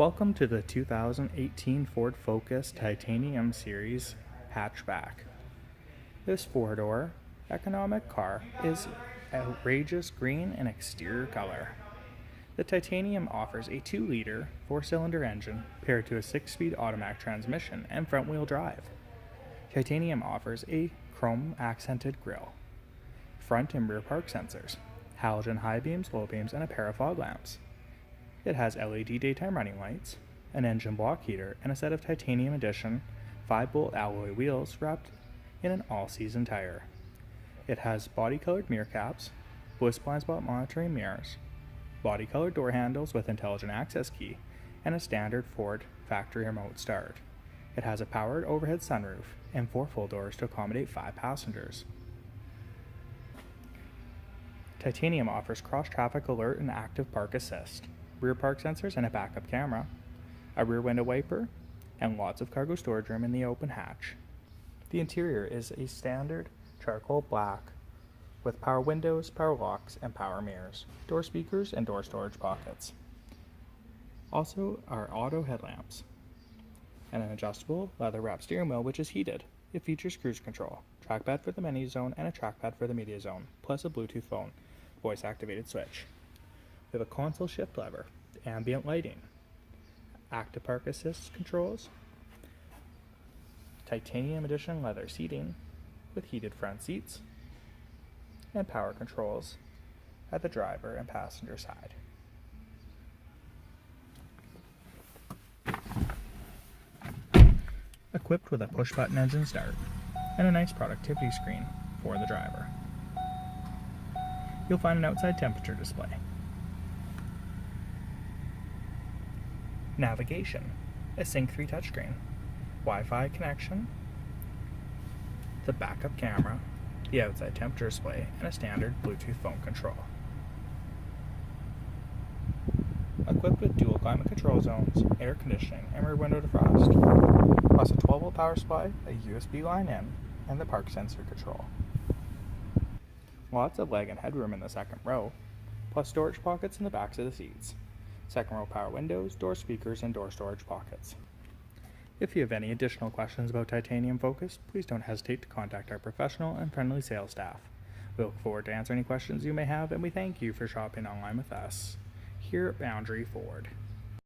Welcome to the 2018 Ford Focus Titanium Series hatchback. This four-door economic car is outrageous green and exterior color. The Titanium offers a 2-liter, 4-cylinder engine paired to a 6-speed automatic transmission and front-wheel drive. Titanium offers a chrome-accented grille, front and rear park sensors, halogen high beams, low beams, and a pair of fog lamps. It has LED daytime running lights, an engine block heater, and a set of Titanium Edition 5-bolt alloy wheels wrapped in an all-season tire. It has body-colored mirror caps, BLIS blind spot monitoring mirrors, body-colored door handles with intelligent access key, and a standard Ford factory remote start. It has a powered overhead sunroof and 4 full doors to accommodate 5 passengers. Titanium offers cross-traffic alert and active park assist, rear park sensors and a backup camera, a rear window wiper, and lots of cargo storage room in the open hatch. The interior is a standard charcoal black with power windows, power locks, and power mirrors, door speakers, and door storage pockets. Also are auto headlamps and an adjustable leather-wrapped steering wheel which is heated. It features cruise control, trackpad for the menu zone, and a trackpad for the media zone, plus a Bluetooth phone, voice-activated switch. We have a console shift lever, ambient lighting, active park assist controls, Titanium Edition leather seating with heated front seats, and power controls at the driver and passenger side. Equipped with a push-button engine start and a nice productivity screen for the driver. You'll find an outside temperature display. Navigation, a Sync 3 touchscreen, Wi-Fi connection, the backup camera, the outside temperature display, and a standard Bluetooth phone control. Equipped with dual climate control zones, air conditioning, and rear window defrost, plus a 12-volt power supply, a USB line in, and the park sensor control. Lots of leg and headroom in the second row, plus storage pockets in the backs of the seats. Second row power windows, door speakers, and door storage pockets. If you have any additional questions about Titanium Focus, please don't hesitate to contact our professional and friendly sales staff. We look forward to answering any questions you may have, and we thank you for shopping online with us here at Boundary Ford.